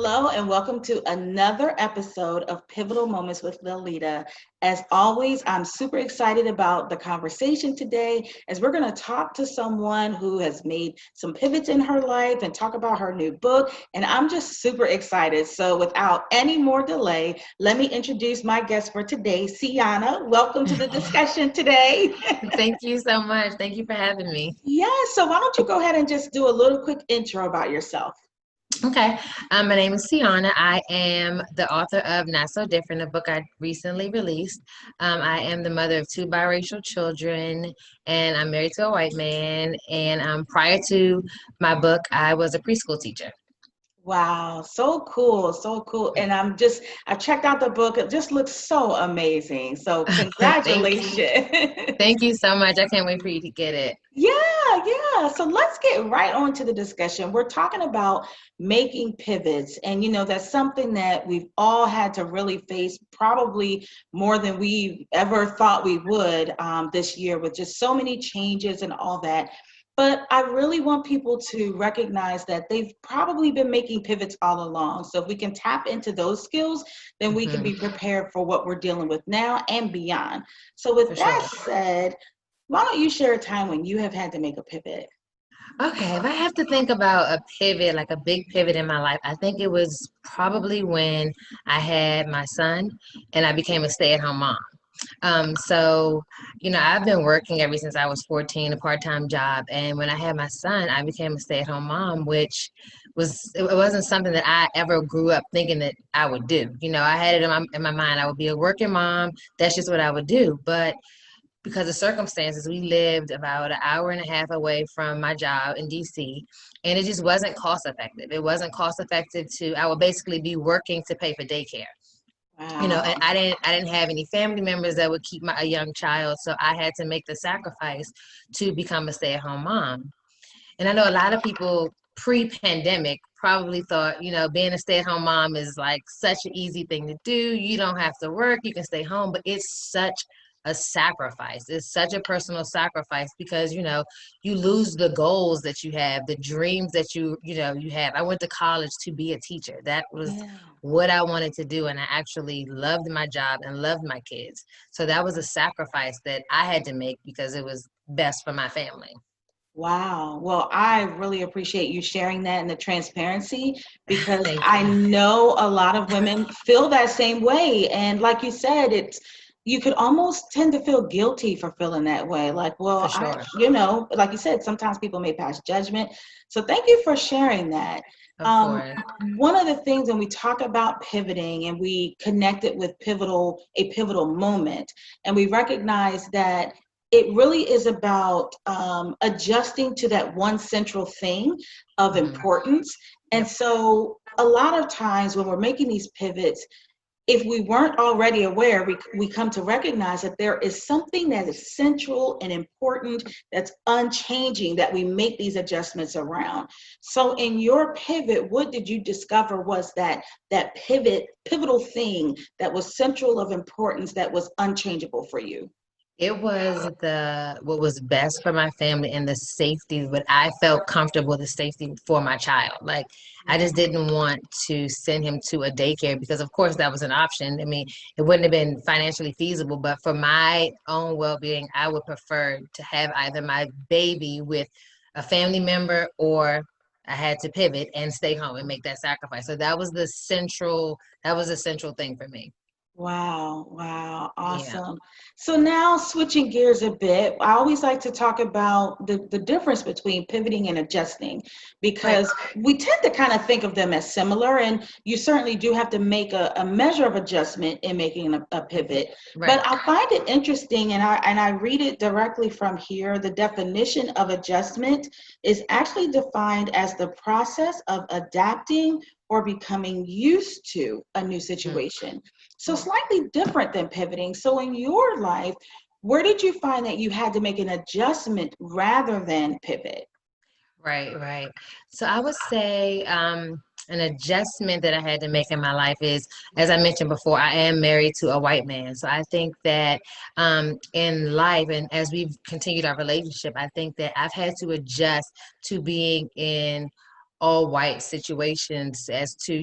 Hello, and welcome to another episode of Pivotal Moments with Liletta. As always, I'm super excited about the conversation today as we're going to talk to someone who has made some pivots in her life and talk about her new book. And I'm just super excited. So without any more delay, let me introduce my guest for today, Cyana. Welcome to the discussion today. Thank you so much. Thank you for having me. Yeah, so why don't you go ahead and just do a little quick intro about yourself? Okay. My name is Cyana. I am the author of Not So Different, a book I recently released. I am the mother of two biracial children, and I'm married to a white man. And prior to my book, I was a preschool teacher. Wow, so cool, so cool. And I checked out the book. It just looks so amazing. So Thank you. congratulations. Thank you so much. I can't wait for you to get it. Yeah. So let's get right on to the discussion. We're talking about making pivots. And, that's something that we've all had to really face, probably more than we ever thought we would this year, with just so many changes and all that. But I really want people to recognize that they've probably been making pivots all along. So if we can tap into those skills, then we can Hmm. be prepared for what we're dealing with now and beyond. So with For that sure. said, why don't you share a time when you have had to make a pivot? Okay, if I have to think about a pivot, like a big pivot in my life, I think it was probably when I had my son and I became a stay-at-home mom. I've been working ever since I was 14, a part-time job. And when I had my son, I became a stay-at-home mom, which it wasn't something that I ever grew up thinking that I would do. I had it in my mind, I would be a working mom. That's just what I would do. But because of circumstances, we lived about an hour and a half away from my job in DC, and it just wasn't cost effective. It wasn't cost effective I would basically be working to pay for daycare. And Wow. I didn't have any family members that would keep a young child, so I had to make the sacrifice to become a stay-at-home mom. And I know a lot of people pre-pandemic probably thought, being a stay-at-home mom is like such an easy thing to do. You don't have to work, you can stay home, but it's such a sacrifice. It's such a personal sacrifice because, you lose the goals that you have, the dreams that you have. I went to college to be a teacher. That was Yeah. what I wanted to do. And I actually loved my job and loved my kids. So that was a sacrifice that I had to make because it was best for my family. Wow. Well, I really appreciate you sharing that and the transparency, because Thank I you. know a lot of women feel that same way. And like you said, you could almost tend to feel guilty for feeling that way. Like, For well, sure. like you said, sometimes people may pass judgment. So thank you for sharing that. Of Um, course. One of the things when we talk about pivoting and we connect it with a pivotal moment, and we recognize that it really is about adjusting to that one central thing of Hmm. importance. And Yep. so a lot of times when we're making these pivots, if we weren't already aware, we come to recognize that there is something that is central and important, that's unchanging, that we make these adjustments around. So in your pivot, what did you discover was that pivotal thing that was central of importance, that was unchangeable for you? It was what was best for my family and the safety, what I felt comfortable with, the safety for my child. Like I just didn't want to send him to a daycare because of course that was an option. I mean, it wouldn't have been financially feasible, but for my own well-being, I would prefer to have either my baby with a family member or I had to pivot and stay home and make that sacrifice. So that was the central thing for me. Wow, Yeah. awesome. So now switching gears a bit, I always like to talk about the difference between pivoting and adjusting, Right. because we tend to kind of think of them as similar, and you certainly do have to make a measure of adjustment in making a pivot. Right. But I find it interesting, and I read it directly from here. The definition of adjustment is actually defined as the process of adapting or becoming used to a new Mm. situation. So slightly different than pivoting. So in your life, where did you find that you had to make an adjustment rather than pivot? Right, right. So I would say an adjustment that I had to make in my life is, as I mentioned before, I am married to a white man. So I think that in life and as we've continued our relationship, I think that I've had to adjust to being in all white situations as to,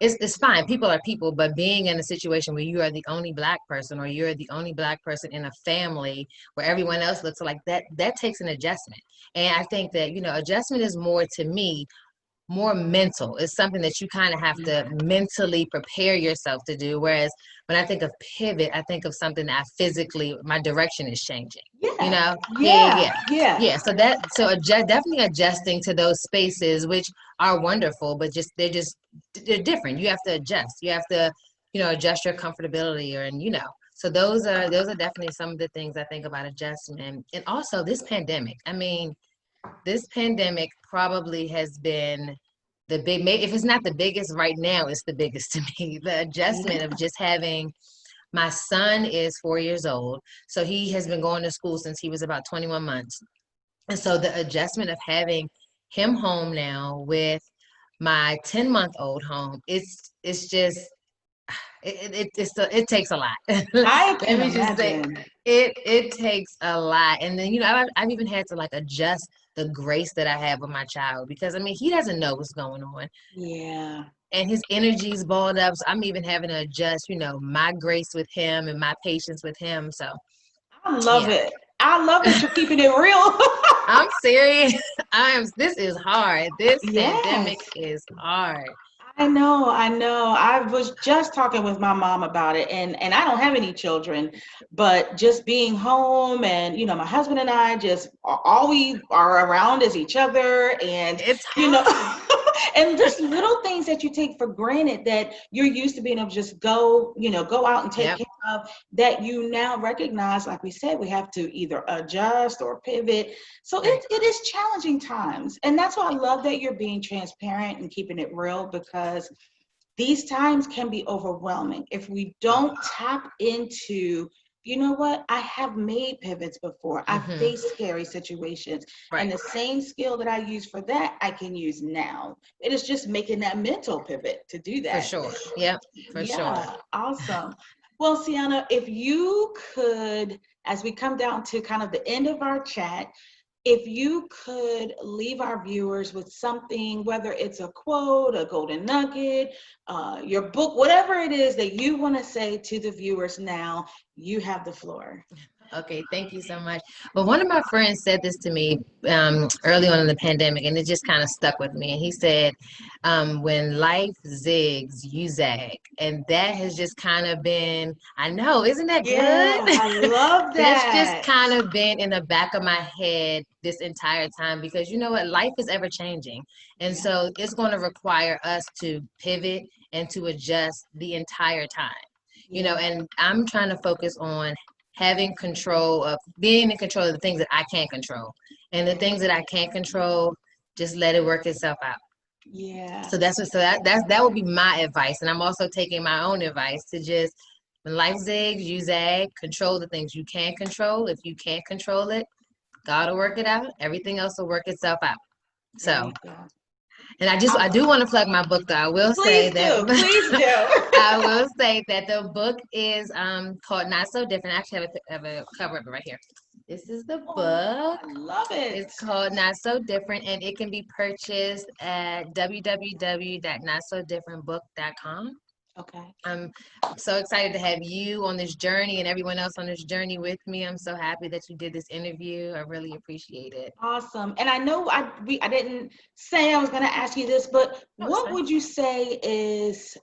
it's fine. People are people, but being in a situation where you are the only Black person or you're the only Black person in a family where everyone else looks like that takes an adjustment. And I think that, adjustment is more to me more mental. It's something that you kind of have to mentally prepare yourself to do. Whereas when I think of pivot, I think of something that my direction is changing. Yeah. Yeah. Definitely adjusting to those spaces, which are wonderful, but they're different. You have to adjust. You have to, adjust your comfortability so those are definitely some of the things I think about adjustment. And also this pandemic. I mean, this pandemic probably has been maybe if it's not the biggest right now, it's the biggest to me. The adjustment of just having, my son is 4 years old, so he has been going to school since he was about 21 months. And so the adjustment of having him home now with my 10-month-old home, it's just, it takes a lot. I Let can me just say, imagine. it takes a lot. And then, I've even had to like adjust the grace that I have with my child, because I mean, he doesn't know what's going on. Yeah. And his energy's balled up. So I'm even having to adjust, my grace with him and my patience with him. So I love yeah. it. I love that you're keeping it real. I'm serious. This is hard. This Yes. pandemic is hard. I know, I know. I was just talking with my mom about it, and I don't have any children, but just being home and my husband and I just all we are around is each other, and It's you know hard. and just little things that you take for granted that you're used to being able to just go out and take Yep. care of, that you now recognize, like we said, we have to either adjust or pivot. So Right. it is challenging times. And that's why I love that you're being transparent and keeping it real, because these times can be overwhelming if we don't tap into, you know what, I have made pivots before. I've faced scary situations. Right. And the same skill that I use for that, I can use now. It is just making that mental pivot to do For that. sure. Yep. For sure. Yeah, awesome. Well, Cyana, if you could, as we come down to kind of the end of our chat, if you could leave our viewers with something, whether it's a quote, a golden nugget, your book, whatever it is that you want to say to the viewers now, you have the floor. Okay, thank you so much. Well, one of my friends said this to me early on in the pandemic, and it just kind of stuck with me. And he said, when life zigs, you zag. And that has just kind of been, I know, isn't that Yeah, good? I love That's just that. kind of been in the back of my head this entire time, because you know what? Life is ever changing. And Yeah. so it's going to require us to pivot and to adjust the entire time. Yeah. And I'm trying to focus on being in control of the things that I can't control. And the things that I can't control, just let it work itself out. Yeah. So that would be my advice. And I'm also taking my own advice to just, when life zags, you zag, control the things you can control. If you can't control it, God will work it out. Everything else will work itself out. There So, you go. and I do want to plug my book though. I will say Please that do. Please do. I will say that the book is called Not So Different. I actually have a cover of it right here. This is the book. I love it. It's called Not So Different, and it can be purchased at www.notsodifferentbook.com. Okay. I'm so excited to have you on this journey and everyone else on this journey with me. I'm so happy that you did this interview. I really appreciate it. Awesome. And I know I didn't say I was going to ask you this, but what would you say is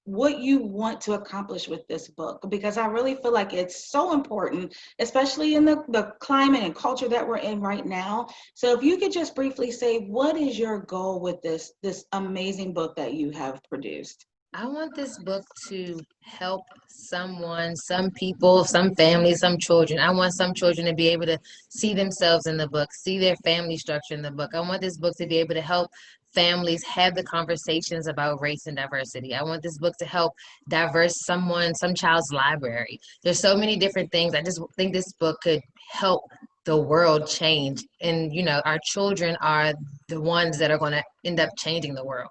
what you want to accomplish with this book? Because I really feel like it's so important, especially in the climate and culture that we're in right now. So if you could just briefly say, what is your goal with this amazing book that you have produced? I want this book to help someone, some people, some families, some children. I want some children to be able to see themselves in the book, see their family structure in the book. I want this book to be able to help families have the conversations about race and diversity. I want this book to help some child's library. There's so many different things. I just think this book could help the world change. And, our children are the ones that are going to end up changing the world.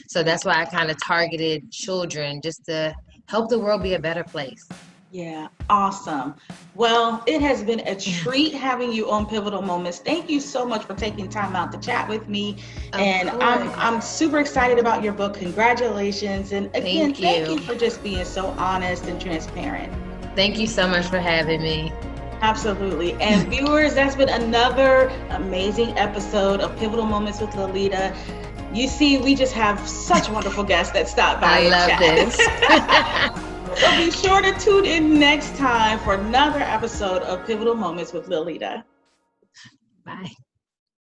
So that's why I kind of targeted children, just to help the world be a better place. Yeah, awesome. Well, it has been a treat having you on Pivotal Moments. Thank you so much for taking time out to chat with me. Of And I'm course. super excited about your book. Congratulations. And again, Thank thank you. you for just being so honest and transparent. Thank you so much for having me. Absolutely. And viewers, that's been another amazing episode of Pivotal Moments with Liletta. You see, we just have such wonderful guests that stop by I and love this. chat. So be sure to tune in next time for another episode of Pivotal Moments with Liletta. Bye.